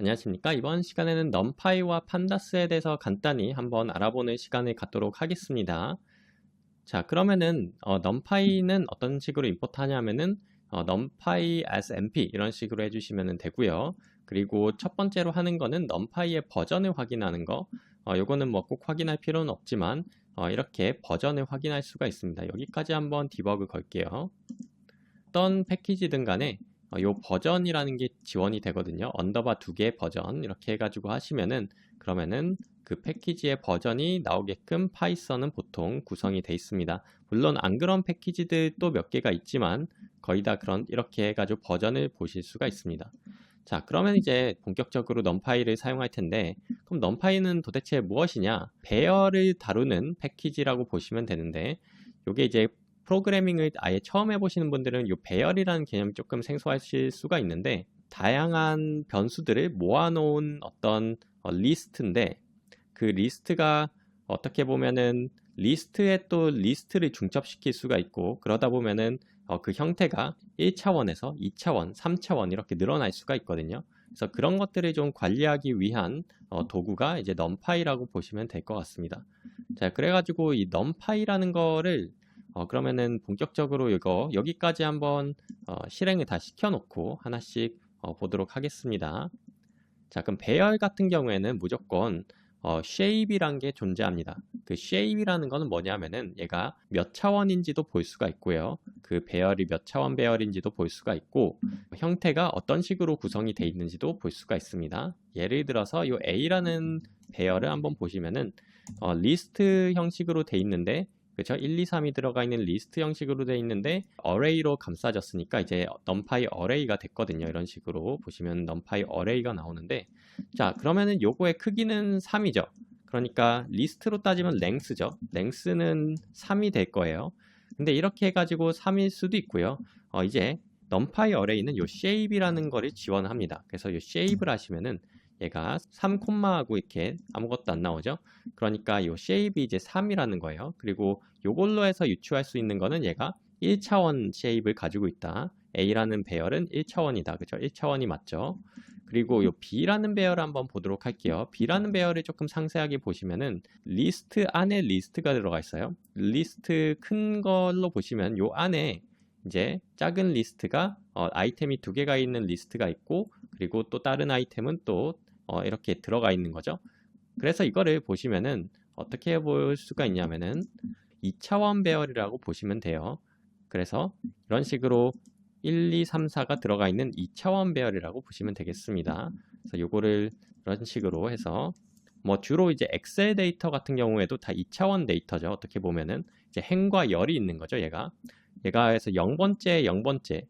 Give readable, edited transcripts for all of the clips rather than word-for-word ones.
안녕하십니까. 이번 시간에는 넘파이와 판다스에 대해서 간단히 한번 알아보는 시간을 갖도록 하겠습니다. 자, 그러면은 넘파이는 어떤 식으로 임포트 하냐면은 numpy as np 이런 식으로 해주시면 되고요. 그리고 첫 번째로 하는 거는 numpy의 버전을 확인하는 거. 요거는 뭐 꼭 확인할 필요는 없지만 이렇게 버전을 확인할 수가 있습니다. 여기까지 한번 디버그 걸게요. 어떤 패키지든 간에 요 버전이라는 게 지원이 되거든요. 언더바 2개 버전 이렇게 해가지고 하시면은 그러면은 그 패키지의 버전이 나오게끔 파이썬은 보통 구성이 되어 있습니다. 물론 안 그런 패키지들 또 몇 개가 있지만 거의 다 그런 이렇게 해가지고 버전을 보실 수가 있습니다. 자, 그러면 이제 본격적으로 넘파이를 사용할 텐데, 그럼 넘파이는 도대체 무엇이냐? 배열을 다루는 패키지라고 보시면 되는데, 요게 이제 프로그래밍을 아예 처음 해보시는 분들은 이 배열이라는 개념이 조금 생소하실 수가 있는데, 다양한 변수들을 모아놓은 어떤 리스트인데, 그 리스트가 어떻게 보면은 리스트에 또 리스트를 중첩시킬 수가 있고, 그러다 보면은 그 형태가 1차원에서 2차원, 3차원 이렇게 늘어날 수가 있거든요. 그래서 그런 것들을 좀 관리하기 위한 도구가 이제 numpy라고 보시면 될 것 같습니다. 자, 그래가지고 이 numpy라는 거를 그러면은 본격적으로 이거 여기까지 한번 실행을 다 시켜놓고 하나씩 보도록 하겠습니다. 자, 그럼 배열 같은 경우에는 무조건 shape이란 게 존재합니다. 그 shape이라는 거는 뭐냐면은 얘가 몇 차원인지도 볼 수가 있고요. 그 배열이 몇 차원 배열인지도 볼 수가 있고 형태가 어떤 식으로 구성이 되어 있는지도 볼 수가 있습니다. 예를 들어서 이 A라는 배열을 한번 보시면은 리스트 형식으로 되어 있는데 그렇죠? 1, 2, 3이 들어가 있는 리스트 형식으로 되어 있는데 array로 감싸졌으니까 이제 numpy array가 됐거든요. 이런 식으로 보시면 numpy array가 나오는데 자, 그러면은 요거의 크기는 3이죠. 그러니까 리스트로 따지면 length죠. length는 3이 될 거예요. 근데 이렇게 해가지고 3일 수도 있고요. 이제 numpy array는 요 shape이라는 거를 지원합니다. 그래서 요 shape를 하시면은 얘가 3 콤마하고 이렇게 아무것도 안 나오죠. 그러니까 요 shape이 이제 3이라는 거예요. 그리고 요걸로 해서 유추할 수 있는 거는 얘가 1차원 shape를 가지고 있다. A라는 배열은 1차원이다. 그죠? 1차원이 맞죠? 그리고 요 B라는 배열을 한번 보도록 할게요. B라는 배열을 조금 상세하게 보시면은 리스트 안에 리스트가 들어가 있어요. 리스트 큰 걸로 보시면 요 안에 이제 작은 리스트가 아이템이 2개가 있는 리스트가 있고 그리고 또 다른 아이템은 또 이렇게 들어가 있는 거죠. 그래서 이거를 보시면은 어떻게 볼 수가 있냐면은 2차원 배열이라고 보시면 돼요. 그래서 이런 식으로 1, 2, 3, 4가 들어가 있는 2차원 배열이라고 보시면 되겠습니다. 그래서 요거를 이런 식으로 해서 뭐 주로 이제 엑셀 데이터 같은 경우에도 다 2차원 데이터죠. 어떻게 보면은 이제 행과 열이 있는 거죠. 얘가 해서 0번째, 0번째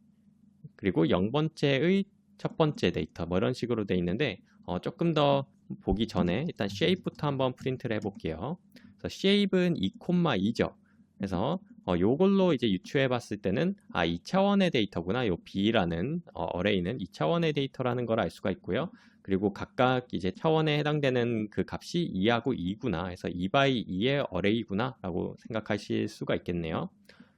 그리고 0번째의 첫 번째 데이터 뭐 이런 식으로 돼 있는데 조금 더 보기 전에 일단 shape부터 한번 프린트를 해볼게요. 그래서 shape는 2,2죠. 그래서 요걸로 이제 유추해 봤을 때는 2차원의 데이터구나. 요 B라는 array는 2차원의 데이터라는 걸 알 수가 있고요. 그리고 각각 이제 차원에 해당되는 그 값이 2하고 2구나. 해서 2x2의 array구나 라고 생각하실 수가 있겠네요.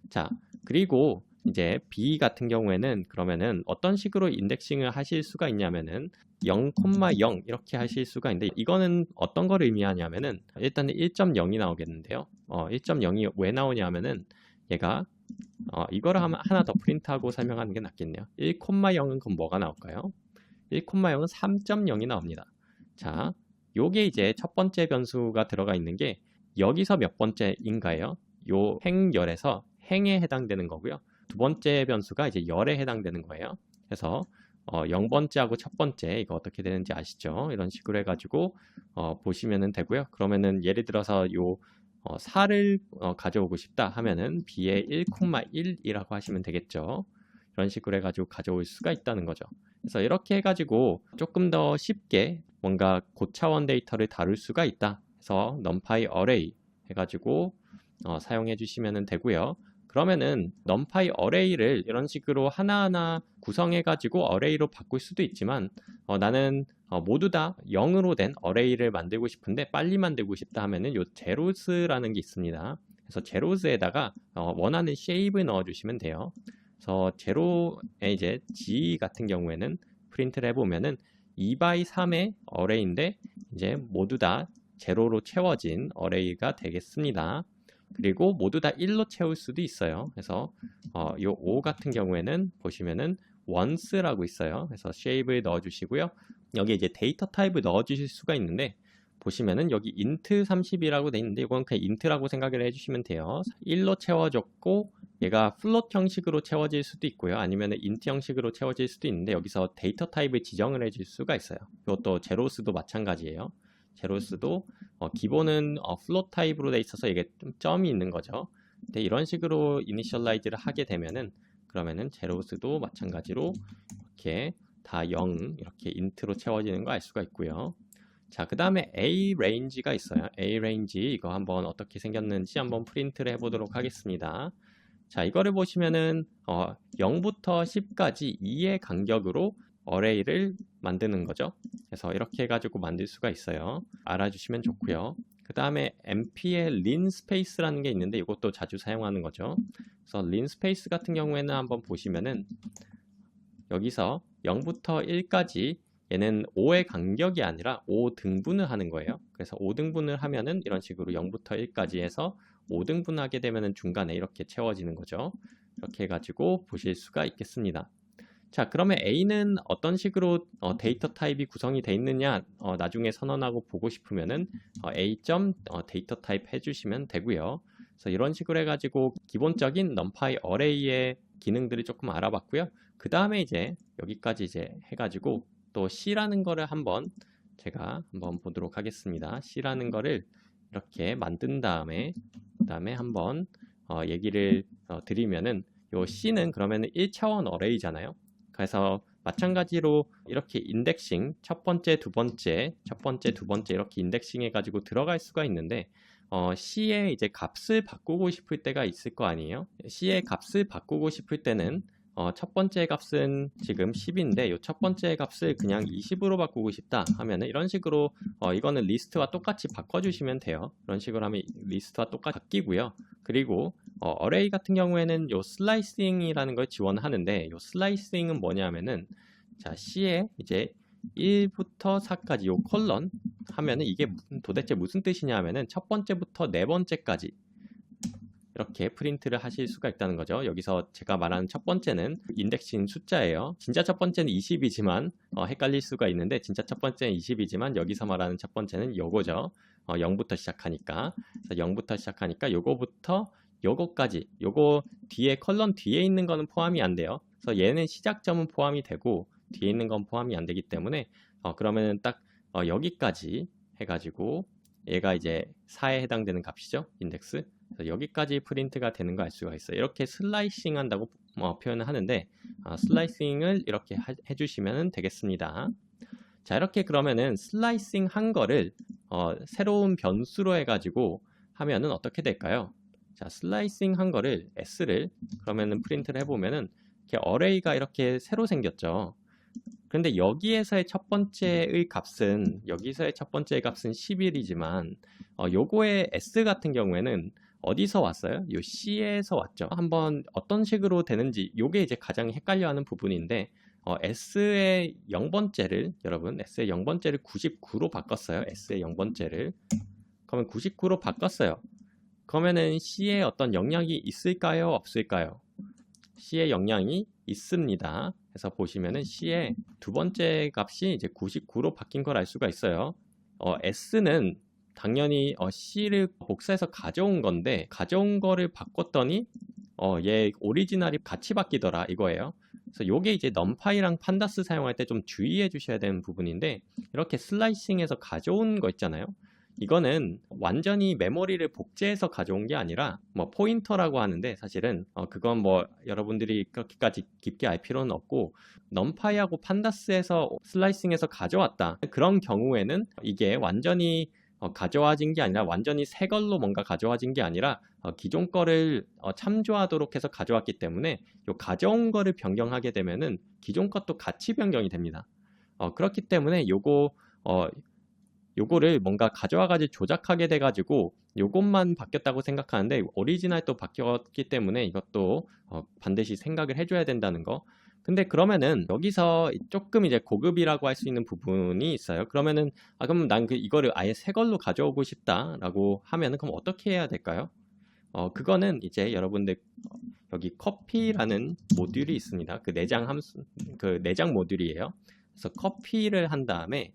자, 그리고 이제 B 같은 경우에는 그러면은 어떤 식으로 인덱싱을 하실 수가 있냐면은 0,0 이렇게 하실 수가 있는데 이거는 어떤 걸 의미하냐면은 일단 1.0이 나오겠는데요. 1.0이 왜 나오냐면은 얘가 이거를 하나 더 프린트하고 설명하는 게 낫겠네요. 1,0은 그럼 뭐가 나올까요? 1,0은 3.0이 나옵니다. 자, 요게 이제 첫 번째 변수가 들어가 있는 게 여기서 몇 번째인가요? 요 행열에서 행에 해당되는 거고요. 두 번째 변수가 이제 열에 해당되는 거예요. 그래서 0번째하고 첫 번째 이거 어떻게 되는지 아시죠? 이런 식으로 해가지고 보시면 되고요. 그러면은 예를 들어서 요 4를 가져오고 싶다 하면은 b의 1,1이라고 하시면 되겠죠. 이런 식으로 해가지고 가져올 수가 있다는 거죠. 그래서 이렇게 해가지고 조금 더 쉽게 뭔가 고차원 데이터를 다룰 수가 있다. 그래서 numpy array 해가지고 사용해 주시면 되고요. 그러면은 numpy array를 이런 식으로 하나하나 구성해 가지고 array로 바꿀 수도 있지만 나는 모두 다 0으로 된 array를 만들고 싶은데 빨리 만들고 싶다 하면은 요 zeros라는 게 있습니다. 그래서 zeros에다가 원하는 shape 넣어 주시면 돼요. 그래서 제로에 이제 G 같은 경우에는 프린트를 해보면은 2x3의 어레이인데 이제 모두 다 제로로 채워진 어레이가 되겠습니다. 그리고 모두 다 1로 채울 수도 있어요. 그래서 요 5 같은 경우에는 보시면은 once라고 있어요. 그래서 shape을 넣어주시고요. 여기 이제 데이터 타입을 넣어주실 수가 있는데 보시면은 여기 int 30이라고 돼 있는데 이건 그냥 int라고 생각을 해주시면 돼요. 1로 채워졌고 얘가 플롯 형식으로 채워질 수도 있고요. 아니면 int 형식으로 채워질 수도 있는데 여기서 데이터 타입을 지정을 해줄 수가 있어요. 이것도 제로스도 마찬가지예요. 제로스도 기본은 플롯 타입으로 돼 있어서 이게 좀 점이 있는 거죠. 근데 이런 식으로 이니셜라이즈를 하게 되면은 그러면은 제로스도 마찬가지로 이렇게 다 0 이렇게 int로 채워지는 거 알 수가 있고요. 자, 그 다음에 A range가 있어요. A range 이거 한번 어떻게 생겼는지 한번 프린트를 해보도록 하겠습니다. 자, 이거를 보시면은 0부터 10까지 2의 간격으로 어레이를 만드는 거죠. 그래서 이렇게 해가지고 만들 수가 있어요. 알아주시면 좋고요. 그 다음에 MP의 linspace라는 게 있는데 이것도 자주 사용하는 거죠. 그래서 linspace 같은 경우에는 한번 보시면은 여기서 0부터 1까지 얘는 5의 간격이 아니라 5등분을 하는 거예요. 그래서 5등분을 하면은 이런 식으로 0부터 1까지 해서 5등분 하게 되면은 중간에 이렇게 채워지는 거죠. 이렇게 해가지고 보실 수가 있겠습니다. 자, 그러면 A는 어떤 식으로 데이터 타입이 구성이 되어 있느냐 나중에 선언하고 보고 싶으면은 A. 데이터 타입 해주시면 되고요. 그래서 이런 식으로 해가지고 기본적인 numpy 어레이의 기능들을 조금 알아봤고요. 그 다음에 이제 여기까지 이제 해가지고 또 C라는 거를 제가 한번 보도록 하겠습니다. C라는 거를 이렇게 만든 다음에 그다음에 한번 얘기를 드리면은 요 C는 그러면은 1차원 어레이잖아요. 그래서 마찬가지로 이렇게 인덱싱 첫 번째, 두 번째 이렇게 인덱싱 해가지고 들어갈 수가 있는데 C의 이제 값을 바꾸고 싶을 때가 있을 거 아니에요. C의 값을 바꾸고 싶을 때는 첫 번째 값은 지금 10인데 이 첫 번째 값을 그냥 20으로 바꾸고 싶다 하면은 이런 식으로 이거는 리스트와 똑같이 바꿔주시면 돼요. 이런 식으로 하면 리스트와 똑같이 바뀌고요. 그리고 어레이 같은 경우에는 요 슬라이싱이라는 걸 지원하는데 요 슬라이싱은 뭐냐면은 자 C에 이제 1부터 4까지 요 콜런 하면은 이게 도대체 무슨 뜻이냐 하면은 첫 번째부터 네 번째까지 이렇게 프린트를 하실 수가 있다는 거죠. 여기서 제가 말하는 첫 번째는 인덱싱 숫자예요. 진짜 첫 번째는 20이지만 헷갈릴 수가 있는데 진짜 첫 번째는 20이지만 여기서 말하는 첫 번째는 요거죠. 0부터 시작하니까. 그래서 0부터 시작하니까 요거부터 요거까지 요거 뒤에 컬럼 뒤에 있는 거는 포함이 안 돼요. 그래서 얘는 시작점은 포함이 되고 뒤에 있는 건 포함이 안 되기 때문에 그러면은 딱 여기까지 해가지고 얘가 이제 4에 해당되는 값이죠. 인덱스. 그래서 여기까지 프린트가 되는 거 알 수가 있어요. 이렇게 슬라이싱 한다고 표현을 하는데 슬라이싱을 이렇게 해주시면 되겠습니다. 자, 이렇게 그러면은 슬라이싱 한 거를 새로운 변수로 해가지고 하면은 어떻게 될까요? 자, 슬라이싱 한 거를 s를 그러면은 프린트를 해보면은 이렇게 어레이가 이렇게 새로 생겼죠. 그런데 여기서의 첫 번째의 값은 11이지만 요거의 s 같은 경우에는 어디서 왔어요? 요 C에서 왔죠. 한번 어떤 식으로 되는지 요게 이제 가장 헷갈려하는 부분인데 S의 0번째를 여러분 S의 0번째를 99로 바꿨어요. S의 0번째를 그러면 99로 바꿨어요. 그러면은 C에 어떤 영향이 있을까요? 없을까요? C의 영향이 있습니다. 그래서 보시면은 C의 두 번째 값이 이제 99로 바뀐 걸 알 수가 있어요. S는 당연히 C를 복사해서 가져온 건데 가져온 거를 바꿨더니 얘 오리지널이 같이 바뀌더라 이거예요. 그래서 요게 이제 numpy랑 pandas 사용할 때 좀 주의해 주셔야 되는 부분인데 이렇게 슬라이싱해서 가져온 거 있잖아요. 이거는 완전히 메모리를 복제해서 가져온 게 아니라 뭐 포인터라고 하는데 사실은 그건 뭐 여러분들이 그렇게까지 깊게 알 필요는 없고 numpy하고 pandas에서 슬라이싱해서 가져왔다. 그런 경우에는 이게 완전히 가져와진 게 아니라 완전히 새 걸로 뭔가 가져와진 게 아니라 기존 거를 참조하도록 해서 가져왔기 때문에 요 가져온 거를 변경하게 되면은 기존 것도 같이 변경이 됩니다. 그렇기 때문에 요거를 뭔가 가져와가지고 조작하게 돼가지고 요것만 바뀌었다고 생각하는데 오리지널도 바뀌었기 때문에 이것도 반드시 생각을 해줘야 된다는 거. 근데 그러면은 여기서 조금 이제 고급이라고 할 수 있는 부분이 있어요. 그러면은 그럼 난 이거를 아예 새 걸로 가져오고 싶다라고 하면은 그럼 어떻게 해야 될까요? 그거는 이제 여러분들 여기 커피라는 모듈이 있습니다. 그 내장 함수, 그 내장 모듈이에요. 그래서 커피를 한 다음에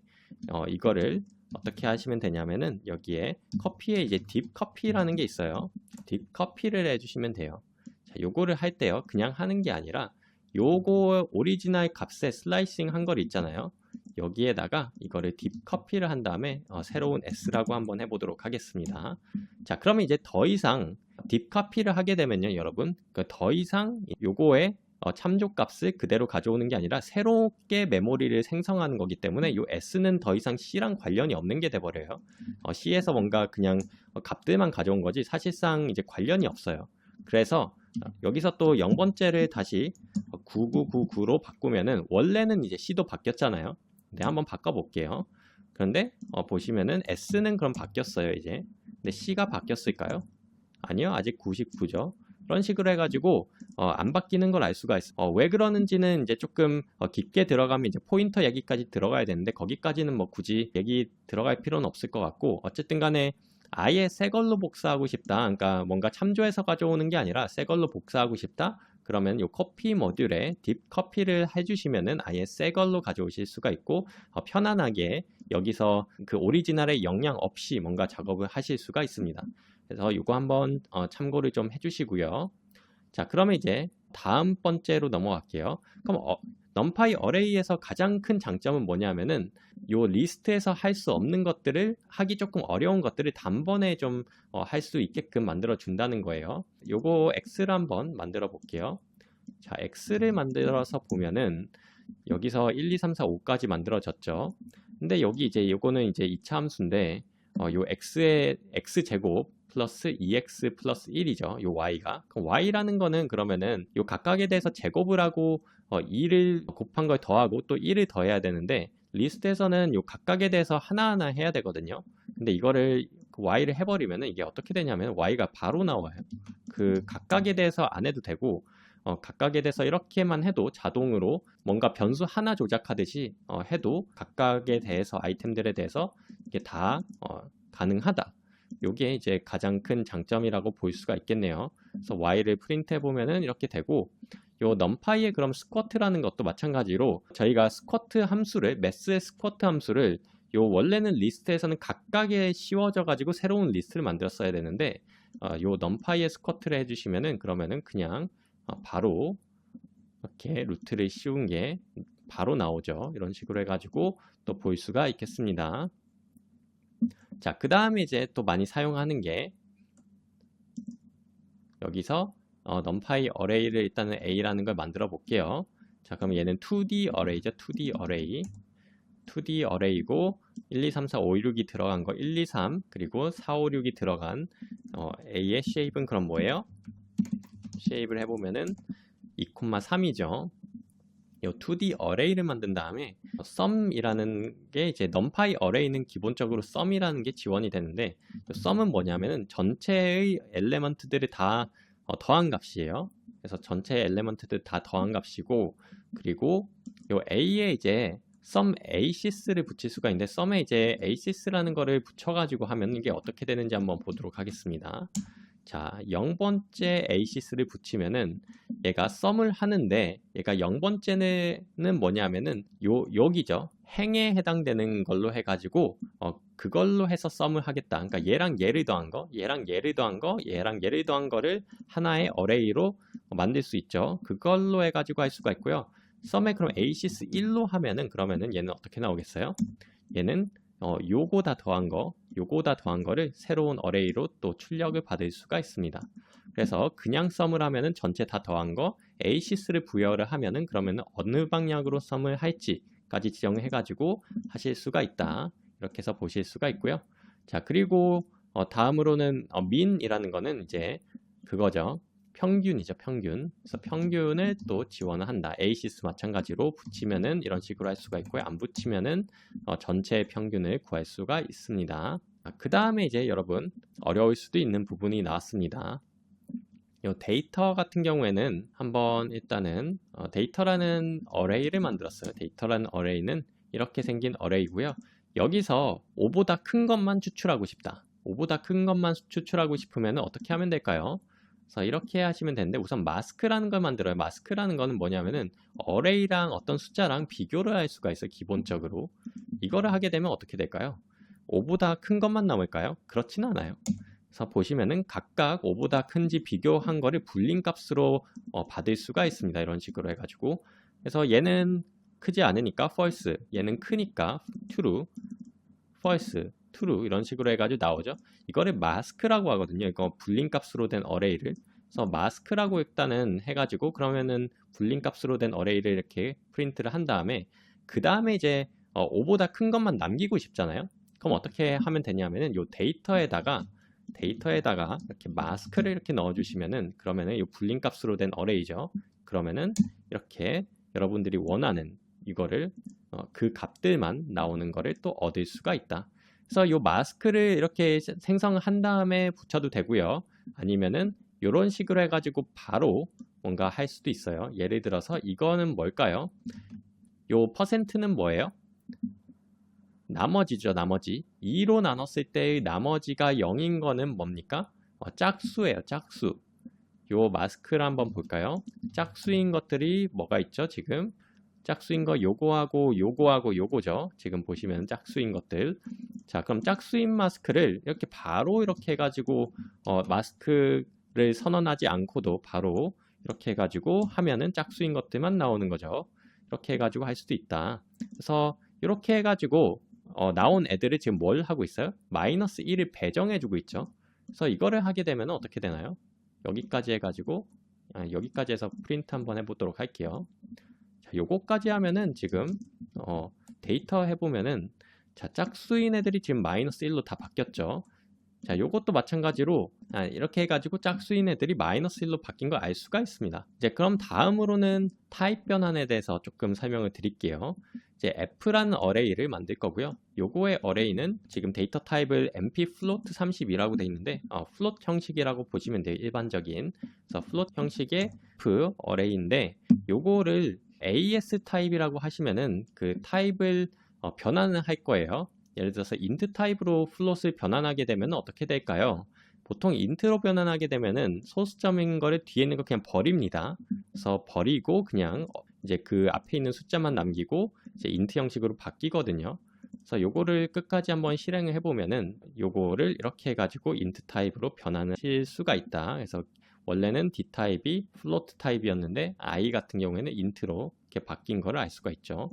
이거를 어떻게 하시면 되냐면은 여기에 커피에 이제 딥 커피라는 게 있어요. 딥 커피를 해주시면 돼요. 자, 요거를 할 때요. 그냥 하는 게 아니라 요거 오리지널 값에 슬라이싱 한 걸 있잖아요. 여기에다가 이거를 딥 커피를 한 다음에 새로운 S라고 한번 해보도록 하겠습니다. 자, 그러면 이제 더 이상 딥 커피를 하게 되면요, 여러분, 더 이상 요거에 참조값을 그대로 가져오는 게 아니라 새롭게 메모리를 생성하는 거기 때문에 이 S는 더 이상 C랑 관련이 없는 게 돼버려요. C에서 뭔가 그냥 값들만 가져온 거지 사실상 이제 관련이 없어요. 그래서 여기서 또 0번째를 다시 9999로 바꾸면은 원래는 이제 C도 바뀌었잖아요. 네, 한번 바꿔볼게요. 그런데 보시면은 S는 그럼 바뀌었어요, 이제. 근데 C가 바뀌었을까요? 아니요, 아직 99죠. 그런 식으로 해가지고 안 바뀌는 걸 알 수가 있어요. 왜 그러는지는 이제 조금 깊게 들어가면 이제 포인터 얘기까지 들어가야 되는데 거기까지는 뭐 굳이 얘기 들어갈 필요는 없을 것 같고, 어쨌든 간에 아예 새 걸로 복사하고 싶다. 그러니까 뭔가 참조해서 가져오는 게 아니라 새 걸로 복사하고 싶다. 그러면 이 커피 모듈에 딥 커피를 해주시면은 아예 새 걸로 가져오실 수가 있고 편안하게 여기서 그 오리지널의 영향 없이 뭔가 작업을 하실 수가 있습니다. 그래서 이거 한번 참고를 좀 해주시고요. 자, 그러면 이제 다음 번째로 넘어갈게요. 그럼 numpy 어레이에서 가장 큰 장점은 뭐냐면은 요 리스트에서 할 수 없는 것들을 하기 조금 어려운 것들을 단번에 좀 할 수 있게끔 만들어 준다는 거예요. 요거 X를 한번 만들어 볼게요. 자, X를 만들어서 보면은 여기서 1, 2, 3, 4, 5까지 만들어졌죠. 근데 여기 이제 요거는 이제 2차 함수인데 요 X의 X제곱 플러스 2x 플러스 1이죠. 요 y가. 그럼 y라는 거는 그러면은 요 각각에 대해서 제곱을 하고 2를 곱한 걸 더하고 또 1을 더해야 되는데 리스트에서는 요 각각에 대해서 하나하나 해야 되거든요. 근데 이거를 y를 해버리면은 이게 어떻게 되냐면 y가 바로 나와요. 그 각각에 대해서 안 해도 되고 각각에 대해서 이렇게만 해도 자동으로 뭔가 변수 하나 조작하듯이 해도 각각에 대해서 아이템들에 대해서 이게 다 가능하다. 요게 이제 가장 큰 장점이라고 볼 수가 있겠네요. 그래서 y를 프린트 해보면은 이렇게 되고, 요 numpy의 그럼 스쿼트라는 것도 마찬가지로 저희가 스쿼트 함수를 매스의 스쿼트 함수를 요 원래는 리스트에서는 각각에 씌워져 가지고 새로운 리스트를 만들었어야 되는데 요 numpy의 스쿼트를 해주시면은 그러면은 그냥 바로 이렇게 루트를 씌운 게 바로 나오죠. 이런 식으로 해가지고 또 볼 수가 있겠습니다. 자, 그 다음에 이제 또 많이 사용하는 게 여기서 numpy 어레이를 일단은 A라는 걸 만들어 볼게요. 자, 그럼 얘는 2D 어레이죠. 2D 어레이. 2D 어레이고 1, 2, 3, 4, 5, 6이 들어간 거 1, 2, 3 그리고 4, 5, 6이 들어간 A의 shape은 그럼 뭐예요? shape를 해보면은 2,3이죠. 이 2D 어레이를 만든 다음에 sum이라는 게 이제 numpy 어레이는 기본적으로 sum이라는 게 지원이 되는데 sum은 뭐냐면은 전체의 엘레먼트들을 다 더한 값이에요. 그래서 전체 엘레먼트들 다 더한 값이고, 그리고 요 A에 이제 sum asys를 붙일 수가 있는데 sum에 이제 asys라는 거를 붙여가지고 하면 이게 어떻게 되는지 한번 보도록 하겠습니다. 자, 0번째 asys를 붙이면은 얘가 sum을 하는데 얘가 0번째는 뭐냐면은 여기죠. 행에 해당되는 걸로 해가지고 그걸로 해서 sum을 하겠다. 그러니까 얘랑 얘를 더한 거, 얘랑 얘를 더한 거, 얘랑 얘를 더한 거를 하나의 어레이로 만들 수 있죠. 그걸로 해가지고 할 수가 있고요. sum에 그럼 asys 1로 하면은 그러면은 얘는 어떻게 나오겠어요? 얘는 요거 다 더한 거, 요거 다 더한 거를 새로운 어레이로 또 출력을 받을 수가 있습니다. 그래서 그냥 썸을 하면은 전체 다 더한 거, asys를 부여를 하면은 그러면은 어느 방향으로 썸을 할지까지 지정해 가지고 하실 수가 있다. 이렇게 해서 보실 수가 있고요. 자, 그리고 다음으로는 mean이라는 거는 이제 그거죠. 평균이죠, 평균. 그래서 평균을 또 지원을 한다. asys 마찬가지로 붙이면은 이런 식으로 할 수가 있고요. 안 붙이면은 전체 평균을 구할 수가 있습니다. 그 다음에 이제 여러분 어려울 수도 있는 부분이 나왔습니다. 요 데이터 같은 경우에는 한번 일단은 데이터라는 어레이를 만들었어요. 데이터라는 어레이는 이렇게 생긴 어레이고요. 여기서 5보다 큰 것만 추출하고 싶다. 5보다 큰 것만 추출하고 싶으면 어떻게 하면 될까요? 그래서 이렇게 하시면 되는데 우선 마스크라는 걸 만들어요. 마스크라는 거는 뭐냐면은 어레이랑 어떤 숫자랑 비교를 할 수가 있어요. 기본적으로. 이거를 하게 되면 어떻게 될까요? 5보다 큰 것만 남을까요? 그렇진 않아요. 그래서 보시면은 각각 5보다 큰지 비교한 거를 불린 값으로 받을 수가 있습니다. 이런 식으로 해가지고. 그래서 얘는 크지 않으니까 false, 얘는 크니까 true, false, true 이런 식으로 해가지고 나오죠. 이거를 마스크라고 하거든요. 이거 불린 값으로 된 어레이를. 그래서 마스크라고 일단은 해가지고 그러면은 불린 값으로 된 어레이를 이렇게 프린트를 한 다음에 그 다음에 이제 5보다 큰 것만 남기고 싶잖아요. 그럼 어떻게 하면 되냐면은 요 데이터에다가 이렇게 마스크를 이렇게 넣어주시면은 그러면은 이 불린 값으로 된 어레이죠. 그러면은 이렇게 여러분들이 원하는 이거를 그 값들만 나오는 거를 또 얻을 수가 있다. 그래서 이 마스크를 이렇게 생성한 다음에 붙여도 되고요. 아니면은 이런 식으로 해가지고 바로 뭔가 할 수도 있어요. 예를 들어서 이거는 뭘까요? 요 퍼센트는 뭐예요? 나머지죠, 나머지. 2로 나눴을 때의 나머지가 0인 거는 뭡니까? 짝수예요, 짝수. 요 마스크를 한번 볼까요? 짝수인 것들이 뭐가 있죠, 지금? 짝수인 거 요거하고 요거하고 요거죠. 지금 보시면 짝수인 것들. 자, 그럼 짝수인 마스크를 이렇게 바로 이렇게 해가지고 마스크를 선언하지 않고도 바로 이렇게 해가지고 하면은 짝수인 것들만 나오는 거죠. 이렇게 해가지고 할 수도 있다. 그래서 이렇게 해가지고 나온 애들을 지금 뭘 하고 있어요? 마이너스 1을 배정해주고 있죠. 그래서 이거를 하게 되면 어떻게 되나요? 여기까지 해가지고 여기까지 해서 프린트 한번 해보도록 할게요. 자, 요거까지 하면은 지금 데이터 해보면은 자, 짝수인 애들이 지금 마이너스 1로 다 바뀌었죠. 자, 요것도 마찬가지로 이렇게 해가지고 짝수인 애들이 마이너스 1로 바뀐 걸 알 수가 있습니다. 이제 그럼 다음으로는 타입 변환에 대해서 조금 설명을 드릴게요. 이제 f라는 어레이를 만들 거고요. 요거의 어레이는 지금 데이터 타입을 mp float 32라고 돼 있는데 float 형식이라고 보시면 돼요. 일반적인. 그래서 float 형식의 f 어레이인데 요거를 as 타입이라고 하시면은 그 타입을 변환을 할 거예요. 예를 들어서 int 타입으로 float을 변환하게 되면 어떻게 될까요? 보통 int로 변환하게 되면은 소수점인 거를 뒤에 있는 거 그냥 버립니다. 그래서 버리고 그냥 이제 그 앞에 있는 숫자만 남기고 이제 int 형식으로 바뀌거든요. 그래서 요거를 끝까지 한번 실행을 해보면은 요거를 이렇게 해가지고 int 타입으로 변환하실 수가 있다. 그래서 원래는 d 타입이 float 타입이었는데 i 같은 경우에는 int로 이렇게 바뀐 거를 알 수가 있죠.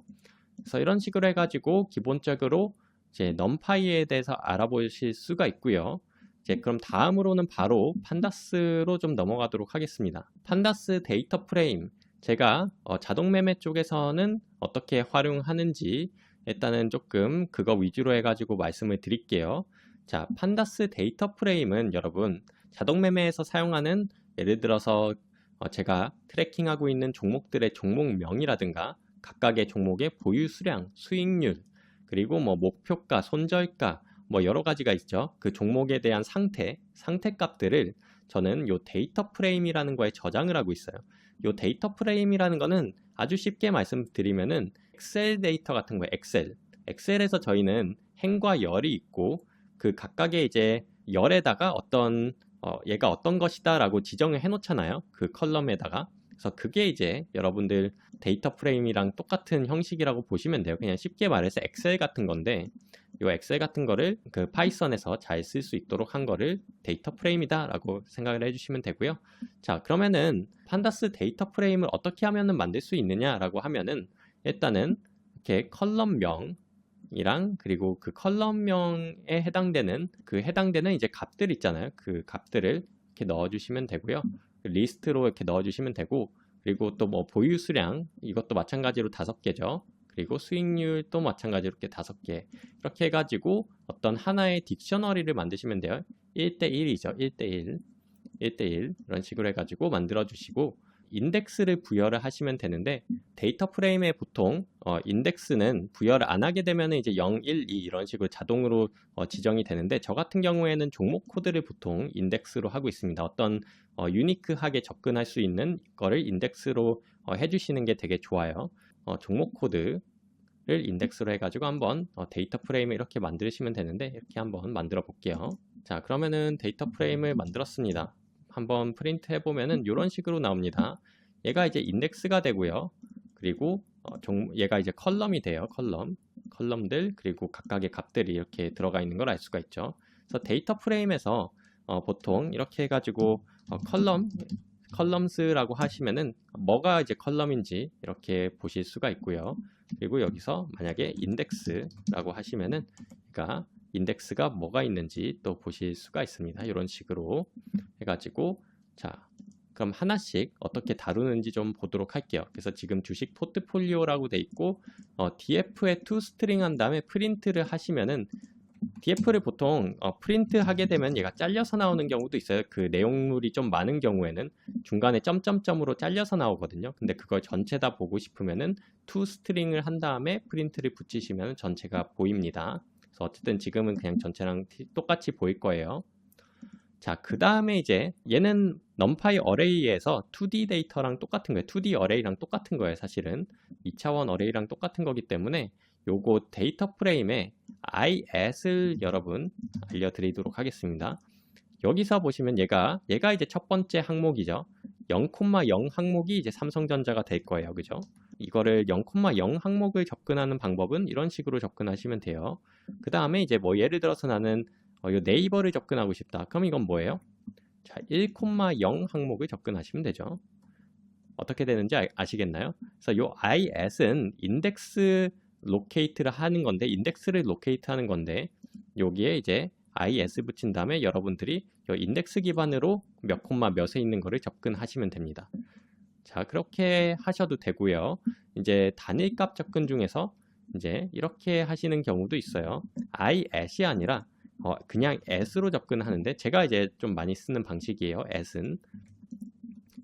그래서 이런 식으로 해가지고 기본적으로 이제 numpy에 대해서 알아보실 수가 있고요. 이제 그럼 다음으로는 바로 판다스로 좀 넘어가도록 하겠습니다. 판다스 데이터 프레임 제가 자동 매매 쪽에서는 어떻게 활용하는지 일단은 조금 그거 위주로 해가지고 말씀을 드릴게요. 자, 판다스 데이터 프레임은 여러분 자동 매매에서 사용하는 예를 들어서 제가 트래킹하고 있는 종목들의 종목명이라든가 각각의 종목의 보유 수량, 수익률, 그리고 뭐 목표가, 손절가, 뭐 여러 가지가 있죠. 그 종목에 대한 상태 값들을 저는 요 데이터 프레임이라는 거에 저장을 하고 있어요. 요 데이터 프레임이라는 거는 아주 쉽게 말씀드리면은 엑셀 데이터 같은 거예요. 엑셀에서 저희는 행과 열이 있고 그 각각의 이제 열에다가 얘가 어떤 것이다 라고 지정을 해 놓잖아요. 그 컬럼에다가. 그래서 그게 이제 여러분들 데이터 프레임이랑 똑같은 형식이라고 보시면 돼요. 그냥 쉽게 말해서 엑셀 같은 건데 이 엑셀 같은 거를 그 파이썬에서 잘 쓸 수 있도록 한 거를 데이터 프레임이다 라고 생각을 해주시면 되고요. 자, 그러면은 판다스 데이터 프레임을 어떻게 하면은 만들 수 있느냐 라고 하면은 일단은 이렇게 컬럼명이랑 그리고 그 컬럼명에 해당되는 이제 값들 있잖아요. 그 값들을 이렇게 넣어주시면 되고요. 리스트로 이렇게 넣어주시면 되고 그리고 또 뭐 보유 수량 이것도 마찬가지로 5개죠. 그리고 수익률도 마찬가지로 이렇게 5개 이렇게 해가지고 어떤 하나의 딕셔너리를 만드시면 돼요. 1대1이죠. 1대1 이런 식으로 해가지고 만들어 주시고 인덱스를 부여를 하시면 되는데 데이터 프레임에 보통 인덱스는 부여를 안 하게 되면 이제 0, 1, 2 이런 식으로 자동으로 지정이 되는데 저 같은 경우에는 종목 코드를 보통 인덱스로 하고 있습니다. 어떤 유니크하게 접근할 수 있는 거를 인덱스로 해주시는 게 되게 좋아요. 종목 코드를 인덱스로 해가지고 한번 데이터 프레임을 이렇게 만드시면 되는데 이렇게 한번 만들어 볼게요. 자, 그러면은 데이터 프레임을 만들었습니다. 한번 프린트 해보면은 이런 식으로 나옵니다. 얘가 이제 인덱스가 되고요. 그리고 얘가 이제 컬럼이 돼요. 컬럼들 그리고 각각의 값들이 이렇게 들어가 있는 걸 알 수가 있죠. 그래서 데이터 프레임에서 보통 이렇게 해가지고 컬럼스라고 하시면은 뭐가 이제 컬럼인지 이렇게 보실 수가 있고요. 그리고 여기서 만약에 인덱스라고 하시면은 그러니까 인덱스가 뭐가 있는지 또 보실 수가 있습니다. 이런 식으로 해가지고 자, 그럼 하나씩 어떻게 다루는지 좀 보도록 할게요. 그래서 지금 주식 포트폴리오라고 돼 있고 df에 toString 한 다음에 프린트를 하시면은 df를 보통 프린트 하게 되면 얘가 잘려서 나오는 경우도 있어요. 그 내용물이 좀 많은 경우에는 중간에 점점점으로 잘려서 나오거든요. 근데 그걸 전체 다 보고 싶으면은 toString을 한 다음에 프린트를 붙이시면 전체가 보입니다. 그래서 어쨌든 지금은 그냥 전체랑 똑같이 보일 거예요. 자, 그 다음에 이제 얘는 numpy 어레이에서 2D 데이터랑 똑같은 거예요. 2D 어레이랑 똑같은 거예요. 사실은 2차원 어레이랑 똑같은 거기 때문에 요거 데이터 프레임에 is를 여러분 알려드리도록 하겠습니다. 여기서 보시면 얘가 이제 첫 번째 항목이죠. 0,0 항목이 이제 삼성전자가 될 거예요. 그죠? 이거를 0,0 항목을 접근하는 방법은 이런 식으로 접근하시면 돼요. 그 다음에 이제 뭐 예를 들어서 나는 요 네이버를 접근하고 싶다. 그럼 이건 뭐예요? 자, 1,0 항목을 접근하시면 되죠. 어떻게 되는지 아시겠나요? 그래서 요 is는 인덱스 로케이트를 하는 건데 인덱스를 로케이트 하는 건데 여기에 이제 is 붙인 다음에 여러분들이 요 인덱스 기반으로 몇 콤마 몇에 있는 거를 접근하시면 됩니다. 자, 그렇게 하셔도 되고요. 이제 단일값 접근 중에서 이제 이렇게 하시는 경우도 있어요. is이 아니라 그냥 s로 접근하는데 제가 이제 좀 많이 쓰는 방식이에요. s는.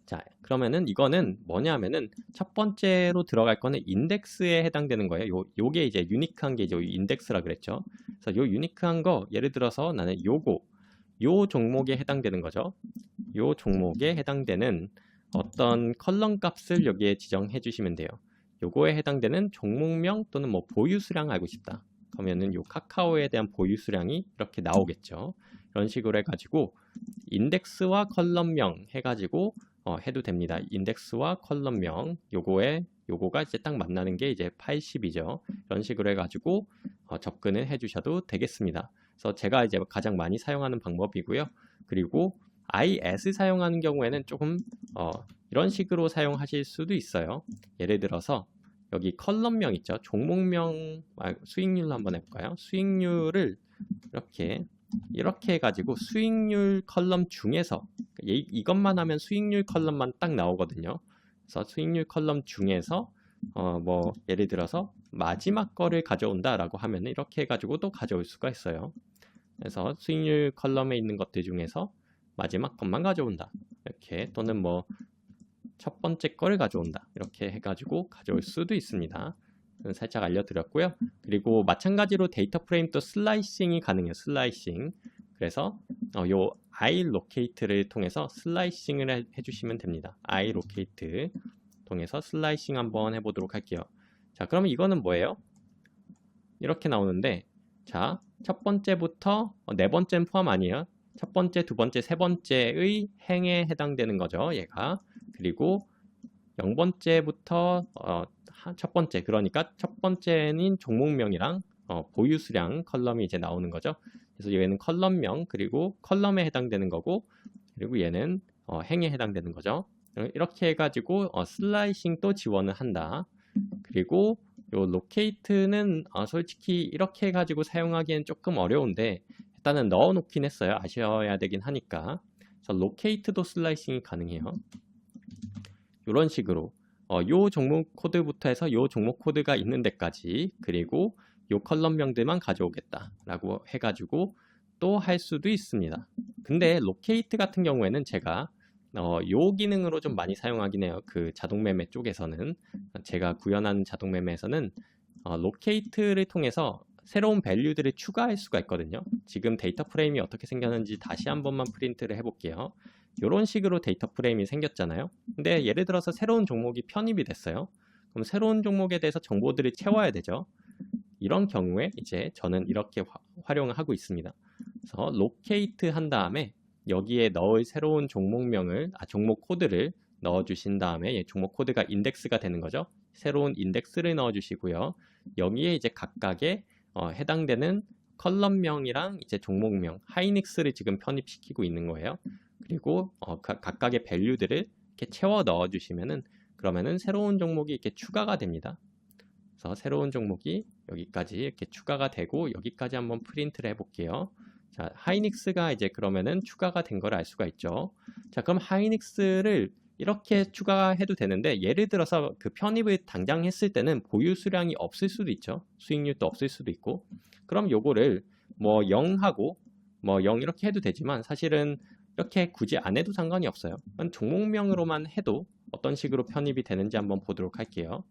자, 그러면은 이거는 뭐냐면은 첫 번째로 들어갈 거는 인덱스에 해당되는 거예요. 요게 이제 유니크한 게 이제 인덱스라 그랬죠. 그래서 요 유니크한 거 예를 들어서 나는 요 종목에 해당되는 거죠. 요 종목에 해당되는 어떤 컬럼 값을 여기에 지정해 주시면 돼요. 요거에 해당되는 종목명 또는 뭐 보유 수량 알고 싶다. 그러면은 요 카카오에 대한 보유 수량이 이렇게 나오겠죠. 이런 식으로 해가지고 인덱스와 컬럼명 해가지고 해도 됩니다. 인덱스와 컬럼명 요거가 이제 딱 만나는 게 이제 80이죠. 이런 식으로 해가지고 접근을 해주셔도 되겠습니다. 그래서 제가 이제 가장 많이 사용하는 방법이고요. 그리고 is 사용하는 경우에는 조금 이런 식으로 사용하실 수도 있어요. 예를 들어서 여기 컬럼명 있죠. 종목명 수익률로 한번 해볼까요? 수익률을 이렇게 해가지고 수익률 컬럼 중에서 이것만 하면 수익률 컬럼만 딱 나오거든요. 그래서 수익률 컬럼 중에서 뭐 예를 들어서 마지막 거를 가져온다 라고 하면 이렇게 해가지고 또 가져올 수가 있어요. 그래서 수익률 컬럼에 있는 것들 중에서 마지막 것만 가져온다 이렇게, 또는 뭐 첫 번째 거를 가져온다 이렇게 해가지고 가져올 수도 있습니다. 살짝 알려드렸고요. 그리고 마찬가지로 데이터 프레임 또 슬라이싱이 가능해요. 슬라이싱. 그래서 요 iLocate를 통해서 슬라이싱을 해주시면 됩니다. iLocate 통해서 슬라이싱 한번 해보도록 할게요. 자, 그러면 이거는 뭐예요? 이렇게 나오는데, 자, 첫 번째부터 네 번째는 포함 아니에요. 첫 번째, 두 번째, 세 번째의 행에 해당되는 거죠. 얘가. 그리고 0번째부터 첫 번째, 그러니까 첫 번째는 종목명이랑 보유 수량 컬럼이 이제 나오는 거죠. 그래서 얘는 컬럼명, 그리고 컬럼에 해당되는 거고, 그리고 얘는 행에 해당되는 거죠. 이렇게 해가지고 슬라이싱 또 지원을 한다. 그리고 요 로케이트는 솔직히 이렇게 해가지고 사용하기엔 조금 어려운데 일단은 넣어놓긴 했어요. 아셔야 되긴 하니까. 그래서 로케이트도 슬라이싱이 가능해요. 이런 식으로 요 종목 코드부터 해서 요 종목 코드가 있는 데까지, 그리고 요 컬럼명들만 가져오겠다 라고 해가지고 또 할 수도 있습니다. 근데 로케이트 같은 경우에는 제가 요 기능으로 좀 많이 사용하긴 해요. 그 자동 매매 쪽에서는. 제가 구현한 자동 매매에서는 로케이트를 통해서 새로운 밸류들을 추가할 수가 있거든요. 지금 데이터 프레임이 어떻게 생겼는지 다시 한 번만 프린트를 해볼게요. 이런 식으로 데이터 프레임이 생겼잖아요. 근데 예를 들어서 새로운 종목이 편입이 됐어요. 그럼 새로운 종목에 대해서 정보들을 채워야 되죠. 이런 경우에 이제 저는 이렇게 활용을 하고 있습니다. 그래서 로케이트 한 다음에 여기에 넣을 새로운 종목명을, 종목 코드를 넣어주신 다음에 종목 코드가 인덱스가 되는 거죠. 새로운 인덱스를 넣어주시고요. 여기에 이제 각각의 해당되는 컬럼명이랑 이제 종목명, 하이닉스를 지금 편입시키고 있는 거예요. 그리고 각각의 밸류들을 이렇게 채워 넣어주시면은 그러면은 새로운 종목이 이렇게 추가가 됩니다. 그래서 새로운 종목이 여기까지 이렇게 추가가 되고 여기까지 한번 프린트를 해볼게요. 자, 하이닉스가 이제 그러면은 추가가 된 걸 알 수가 있죠. 자, 그럼 하이닉스를 이렇게 추가해도 되는데 예를 들어서 그 편입을 당장 했을 때는 보유 수량이 없을 수도 있죠. 수익률도 없을 수도 있고. 그럼 요거를 뭐 0하고 뭐 0 이렇게 해도 되지만 사실은 이렇게 굳이 안 해도 상관이 없어요. 종목명으로만 해도 어떤 식으로 편입이 되는지 한번 보도록 할게요.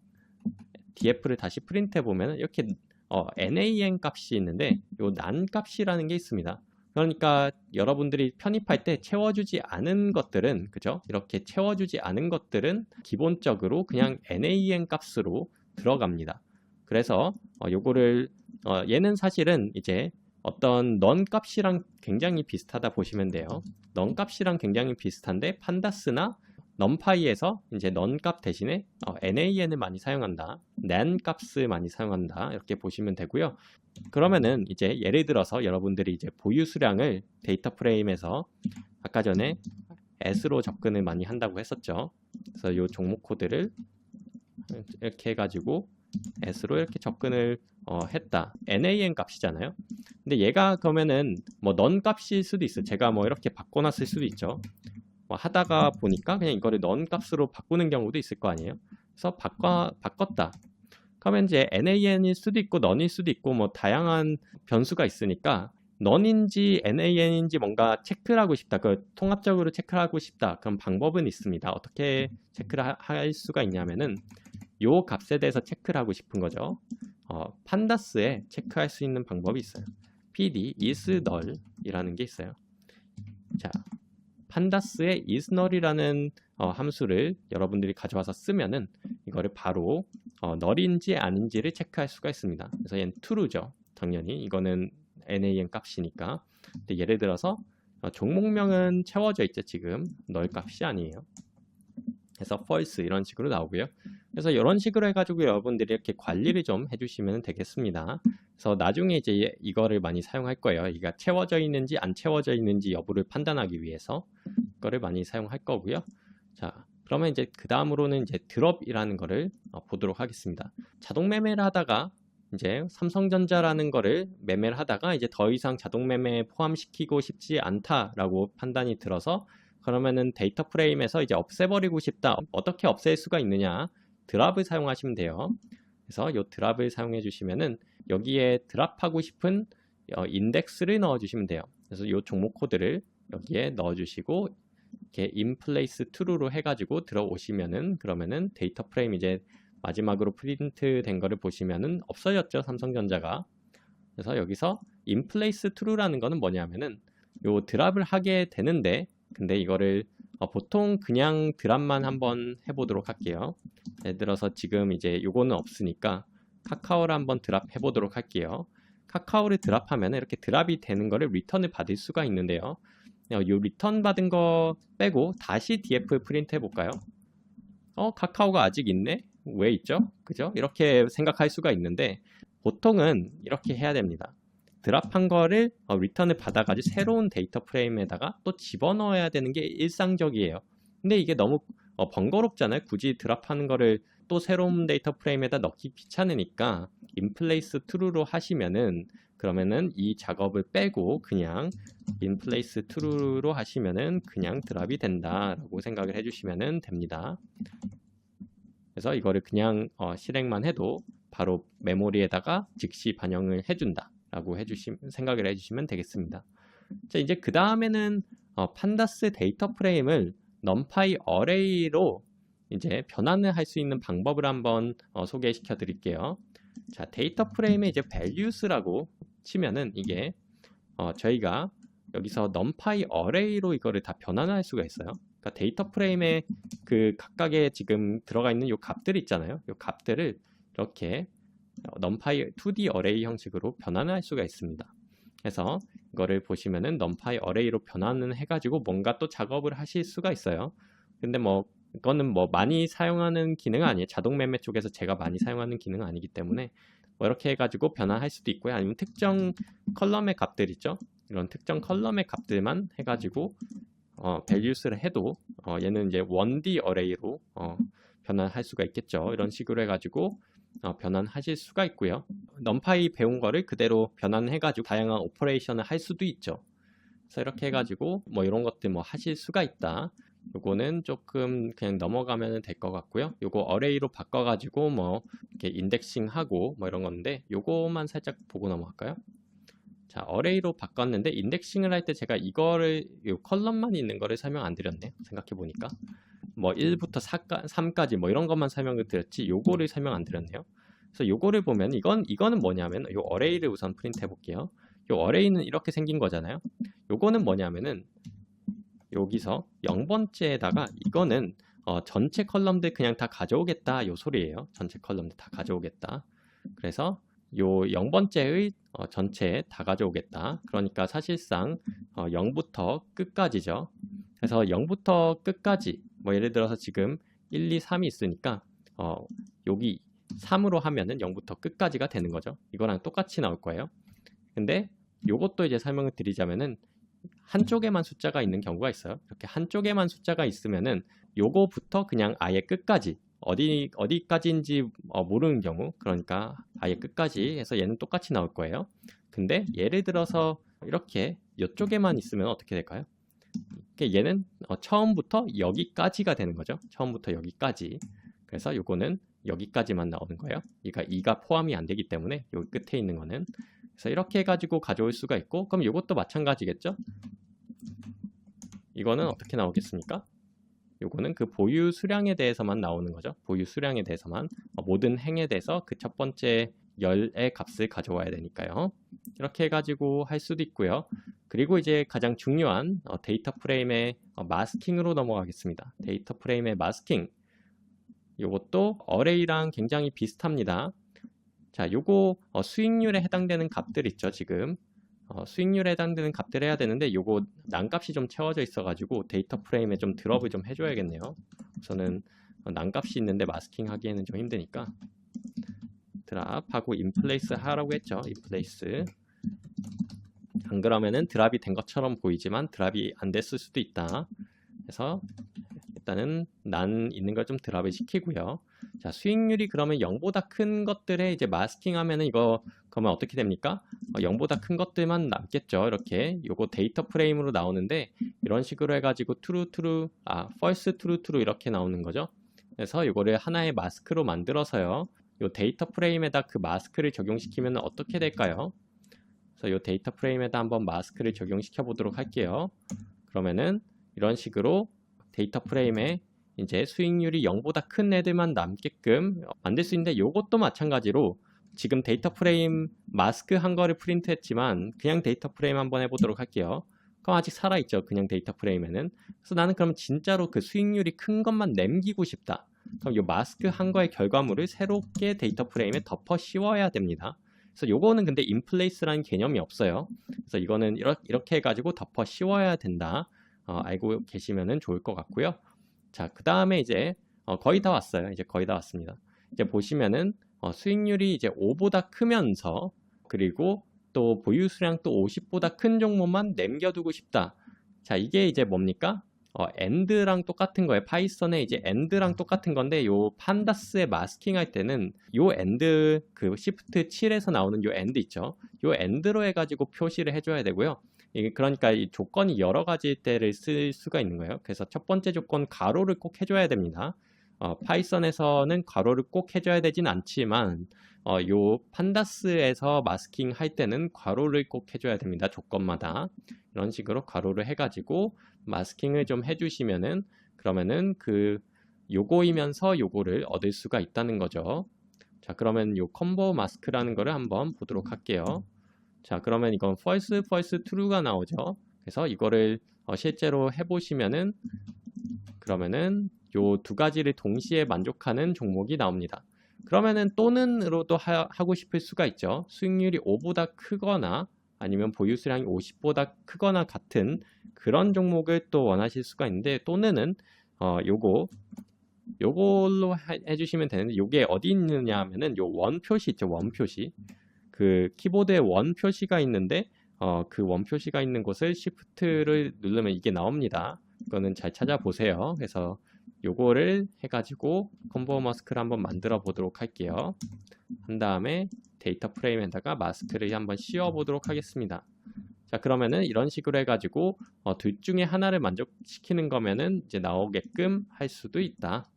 df를 다시 프린트해 보면 이렇게 nan 값이 있는데 요 nan 값이라는 게 있습니다. 그러니까 여러분들이 편입할 때 채워주지 않은 것들은, 그죠? 이렇게 채워주지 않은 것들은 기본적으로 그냥 nan 값으로 들어갑니다. 그래서 요거를 얘는 사실은 이제 어떤 넌 값이랑 굉장히 비슷하다 보시면 돼요. 넌 값이랑 굉장히 비슷한데 판다스나 numPy에서 이제 넌 값 대신에 nan을 많이 사용한다, nan 값을 많이 사용한다, 이렇게 보시면 되고요. 그러면은 이제 예를 들어서 여러분들이 이제 보유 수량을 데이터 프레임에서 아까 전에 s로 접근을 많이 한다고 했었죠. 그래서 이 종목 코드를 이렇게 해가지고 s로 이렇게 접근을 했다. nan 값이잖아요. 근데 얘가 그러면은 뭐 넌 값일 수도 있어요. 제가 뭐 이렇게 바꿔놨을 수도 있죠. 하다가 보니까 그냥 이거를 넌 값으로 바꾸는 경우도 있을 거 아니에요. 그래서 바꿨다. 그러면 이제 nan일 수도 있고 넌일 수도 있고 뭐 다양한 변수가 있으니까 넌인지 nan인지 뭔가 체크를 하고 싶다. 그 통합적으로 체크를 하고 싶다. 그럼 방법은 있습니다. 어떻게 체크를 할 수가 있냐면은 요 값에 대해서 체크를 하고 싶은 거죠. 판다스에 체크할 수 있는 방법이 있어요. pd is null 이라는 게 있어요. 자, 판다스의 is null이라는 함수를 여러분들이 가져와서 쓰면은 이거를 바로 null인지 아닌지를 체크할 수가 있습니다. 그래서 얘는 true죠. 당연히 이거는 nan 값이니까. 근데 예를 들어서 종목명은 채워져 있죠. 지금 null 값이 아니에요. 그래서 false 이런 식으로 나오고요. 그래서 이런 식으로 해가지고 여러분들이 이렇게 관리를 좀 해주시면 되겠습니다. 그래서 나중에 이제 이거를 많이 사용할 거예요. 이가 채워져 있는지 안 채워져 있는지 여부를 판단하기 위해서 이거를 많이 사용할 거고요. 자, 그러면 이제 그 다음으로는 이제 드롭이라는 거를 보도록 하겠습니다. 자동 매매를 하다가 이제 삼성전자라는 거를 매매를 하다가 이제 더 이상 자동 매매에 포함시키고 싶지 않다라고 판단이 들어서 그러면은 데이터 프레임에서 이제 없애버리고 싶다. 어떻게 없앨 수가 있느냐? 드랍을 사용하시면 돼요. 그래서 이 드랍을 사용해 주시면은 여기에 드랍하고 싶은 인덱스를 넣어 주시면 돼요. 그래서 이 종목 코드를 여기에 넣어 주시고 이렇게 inplace true로 해가지고 들어오시면은 그러면은 데이터 프레임 이제 마지막으로 프린트 된 거를 보시면은 없어졌죠, 삼성전자가. 그래서 여기서 inplace true라는 거는 뭐냐면은 요 드랍을 하게 되는데 근데 이거를 보통 그냥 드랍만 한번 해보도록 할게요. 예를 들어서 지금 이제 요거는 없으니까 카카오를 한번 드랍 해보도록 할게요. 카카오를 드랍하면 이렇게 드랍이 되는 거를 리턴을 받을 수가 있는데요. 이 리턴 받은 거 빼고 다시 df 프린트 해볼까요? 카카오가 아직 있네? 왜 있죠? 그죠? 이렇게 생각할 수가 있는데 보통은 이렇게 해야 됩니다. 드랍한 거를 리턴을 받아가지고 새로운 데이터 프레임에다가 또 집어넣어야 되는 게 일상적이에요. 근데 이게 너무 번거롭잖아요. 굳이 드랍하는 거를 또 새로운 데이터 프레임에다 넣기 귀찮으니까 inplace true로 하시면은 그러면은 이 작업을 빼고 그냥 inplace true로 하시면은 그냥 드랍이 된다라고 생각을 해주시면 됩니다. 그래서 이거를 그냥 실행만 해도 바로 메모리에다가 즉시 반영을 해준다 라고 생각을 해주시면 되겠습니다. 자, 이제 그 다음에는 판다스 데이터 프레임을 numpy 어레이로 이제 변환을 할 수 있는 방법을 한번 소개시켜 드릴게요. 자, 데이터 프레임에 이제 values라고 치면은 이게 저희가 여기서 numpy 어레이로 이거를 다 변환할 수가 있어요. 그러니까 데이터 프레임에 그 각각의 지금 들어가 있는 요 값들 있잖아요. 요 값들을 이렇게 numpy 2D 어레이 형식으로 변환을 할 수가 있습니다. 그래서 이거를 보시면은 numpy 어레이로 변환을 해가지고 뭔가 또 작업을 하실 수가 있어요. 근데 뭐 이거는 뭐 많이 사용하는 기능은 아니에요. 자동 매매 쪽에서 제가 많이 사용하는 기능은 아니기 때문에 뭐 이렇게 해가지고 변환할 수도 있고요. 아니면 특정 컬럼의 값들 있죠. 이런 특정 컬럼의 값들만 해가지고 values를 해도 얘는 이제 1D 어레이로 변환할 수가 있겠죠. 이런 식으로 해가지고 변환하실 수가 있고요. numpy 배운 거를 그대로 변환해가지고 다양한 오퍼레이션을 할 수도 있죠. 그래서 이렇게 해가지고 뭐 이런 것들 뭐 하실 수가 있다. 요거는 조금 그냥 넘어가면 될 것 같고요. 요거 어레이로 바꿔가지고 뭐 이렇게 인덱싱하고 뭐 이런 건데 요거만 살짝 보고 넘어갈까요? 자, 어레이로 바꿨는데 인덱싱을 할 때 제가 이거를 요 컬럼만 있는 거를 설명 안 드렸네요. 생각해 보니까 뭐 1부터 3까지 뭐 이런 것만 설명을 드렸지 요거를 설명 안 드렸네요. 그래서 요거를 보면 이거는 뭐냐면 요 어레이를 우선 프린트 해 볼게요. 요 어레이는 이렇게 생긴 거잖아요. 요거는 뭐냐면은 여기서 0번째에다가 이거는 전체 컬럼들 그냥 다 가져오겠다 요 소리예요. 전체 컬럼들 다 가져오겠다. 그래서 요 0번째의 전체 다 가져오겠다. 그러니까 사실상 0부터 끝까지죠. 그래서 0부터 끝까지 뭐 예를 들어서 지금 1, 2, 3이 있으니까 여기 3으로 하면은 0부터 끝까지가 되는 거죠. 이거랑 똑같이 나올 거예요. 근데 요것도 이제 설명을 드리자면은 한쪽에만 숫자가 있는 경우가 있어요. 이렇게 한쪽에만 숫자가 있으면은 요거부터 그냥 아예 끝까지 어디까지인지 모르는 경우, 그러니까 아예 끝까지 해서 얘는 똑같이 나올 거예요. 근데 예를 들어서 이렇게 이쪽에만 있으면 어떻게 될까요? 얘는 처음부터 여기까지가 되는 거죠. 처음부터 여기까지. 그래서 요거는 여기까지만 나오는 거예요. 그러니까 2가 포함이 안 되기 때문에 여기 끝에 있는 거는. 그래서 이렇게 해가지고 가져올 수가 있고, 그럼 요것도 마찬가지겠죠? 이거는 어떻게 나오겠습니까? 요거는 그 보유 수량에 대해서만 나오는 거죠. 보유 수량에 대해서만 모든 행에 대해서 그 첫 번째 열의 값을 가져와야 되니까요. 이렇게 해가지고 할 수도 있고요. 그리고 이제 가장 중요한 데이터 프레임의 마스킹으로 넘어가겠습니다. 데이터 프레임의 마스킹. 요것도 어레이랑 굉장히 비슷합니다. 자, 요거 수익률에 해당되는 값들 있죠, 지금. 수익률에 해당되는 값들 해야 되는데 요거 난값이 좀 채워져 있어가지고 데이터 프레임에 좀 드롭을 좀 해줘야겠네요. 우선은 난값이 있는데 마스킹 하기에는 좀 힘드니까 드랍하고 인플레이스 하라고 했죠. 인플레이스. 안 그러면은 드랍이 된 것처럼 보이지만 드랍이 안 됐을 수도 있다. 그래서 일단은 난 있는 걸 좀 드랍을 시키고요. 자, 수익률이 그러면 0보다 큰 것들에 이제 마스킹 하면은 이거 그러면 어떻게 됩니까? 0보다 큰 것들만 남겠죠. 이렇게 요거 데이터 프레임으로 나오는데 이런 식으로 해가지고 false true 이렇게 나오는 거죠. 그래서 요거를 하나의 마스크로 만들어서요. 요 데이터 프레임에다 그 마스크를 적용시키면 어떻게 될까요? 그래서 요 데이터 프레임에다 한번 마스크를 적용시켜 보도록 할게요. 그러면은 이런 식으로 데이터 프레임에 이제 수익률이 0보다 큰 애들만 남게끔 만들 수 있는데 이것도 마찬가지로 지금 데이터 프레임 마스크 한 거를 프린트 했지만 그냥 데이터 프레임 한번 해보도록 할게요. 그럼 아직 살아있죠. 그냥 데이터 프레임에는. 그래서 나는 그럼 진짜로 그 수익률이 큰 것만 남기고 싶다. 그럼 이 마스크 한 거의 결과물을 새롭게 데이터 프레임에 덮어 씌워야 됩니다. 그래서 요거는 근데 인플레이스라는 개념이 없어요. 그래서 이거는 이렇게 해가지고 덮어 씌워야 된다. 알고 계시면 좋을 것 같고요. 자, 그 다음에 이제 거의 다 왔어요. 이제 거의 다 왔습니다. 이제 보시면은 수익률이 이제 5보다 크면서 그리고 또 보유 수량 또 50보다 큰 종목만 남겨두고 싶다. 자, 이게 이제 뭡니까? end랑 똑같은 거예요. 파이썬에 이제 end랑 똑같은 건데 요 판다스에 마스킹 할 때는 요 end 그 shift 7에서 나오는 요 end 있죠. 요 end로 해가지고 표시를 해줘야 되고요. 그러니까 이 조건이 여러 가지 때를 쓸 수가 있는 거예요. 그래서 첫 번째 조건 가로를 꼭 해줘야 됩니다. 파이썬에서는 가로를 꼭 해줘야 되진 않지만 요 판다스에서 마스킹 할 때는 괄호를 꼭 해줘야 됩니다. 조건마다 이런 식으로 괄호를 해가지고 마스킹을 좀 해주시면은 그러면은 요거이면서 요거를 얻을 수가 있다는 거죠. 자, 그러면 요 컴보 마스크라는 거를 한번 보도록 할게요. 자, 그러면 이건 false, false, true가 나오죠. 그래서 이거를 실제로 해보시면은 그러면은 요 두 가지를 동시에 만족하는 종목이 나옵니다. 그러면은 또는으로도 하고 싶을 수가 있죠. 수익률이 5보다 크거나 아니면 보유 수량이 50보다 크거나 같은 그런 종목을 또 원하실 수가 있는데 또는은 요걸로 해주시면 되는데 요게 어디 있느냐 하면은 요 원 표시 있죠. 원 표시. 그 키보드에 원 표시가 있는데 그 원 표시가 있는 곳을 Shift를 누르면 이게 나옵니다. 이거는 잘 찾아보세요. 그래서 요거를 해가지고 컴보 마스크를 한번 만들어 보도록 할게요. 한 다음에 데이터 프레임에다가 마스크를 한번 씌워 보도록 하겠습니다. 자, 그러면은 이런 식으로 해가지고 둘 중에 하나를 만족시키는 거면은 이제 나오게끔 할 수도 있다.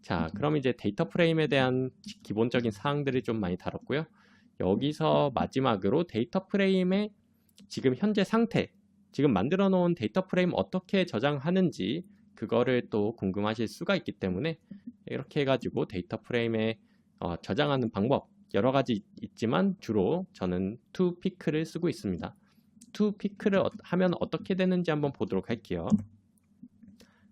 자, 그럼 이제 데이터 프레임에 대한 기본적인 사항들을 좀 많이 다뤘고요. 여기서 마지막으로 데이터 프레임의 지금 현재 상태, 지금 만들어 놓은 데이터 프레임 어떻게 저장하는지 그거를 또 궁금하실 수가 있기 때문에 이렇게 해가지고 데이터 프레임에 저장하는 방법 여러 가지 있지만 주로 저는 투피크를 쓰고 있습니다. 투피크를 하면 어떻게 되는지 한번 보도록 할게요.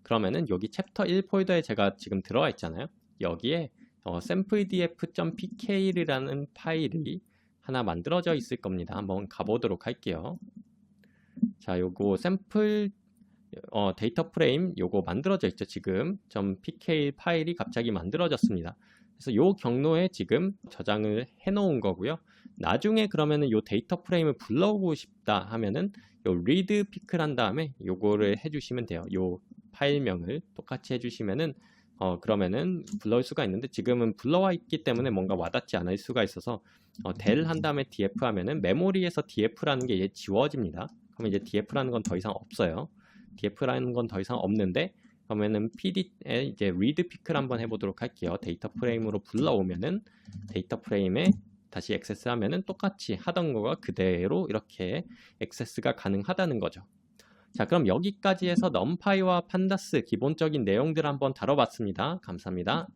그러면은 여기 챕터 1 폴더에 제가 지금 들어와 있잖아요. 여기에 sampledf.pk라는 파일이 하나 만들어져 있을 겁니다. 한번 가보도록 할게요. 자, 요거 샘플 데이터 프레임 요거 만들어져 있죠. 지금 .pk 파일이 갑자기 만들어졌습니다. 그래서 요 경로에 지금 저장을 해 놓은 거고요. 나중에 그러면은 요 데이터 프레임을 불러오고 싶다 하면은 요 read pick를 한 다음에 요거를 해주시면 돼요. 요 파일명을 똑같이 해주시면은 그러면은 불러올 수가 있는데 지금은 불러와 있기 때문에 뭔가 와닿지 않을 수가 있어서 del 한 다음에 df 하면은 메모리에서 df라는 게 지워집니다. 그럼 이제 df라는 건 더 이상 없어요. df라는 건 더 이상 없는데 그러면은 pd에 이제 read pick를 한번 해보도록 할게요. 데이터 프레임으로 불러오면은 데이터 프레임에 다시 액세스 하면은 똑같이 하던 거가 그대로 이렇게 액세스가 가능하다는 거죠. 자, 그럼 여기까지 해서 numpy와 pandas 기본적인 내용들 한번 다뤄봤습니다. 감사합니다.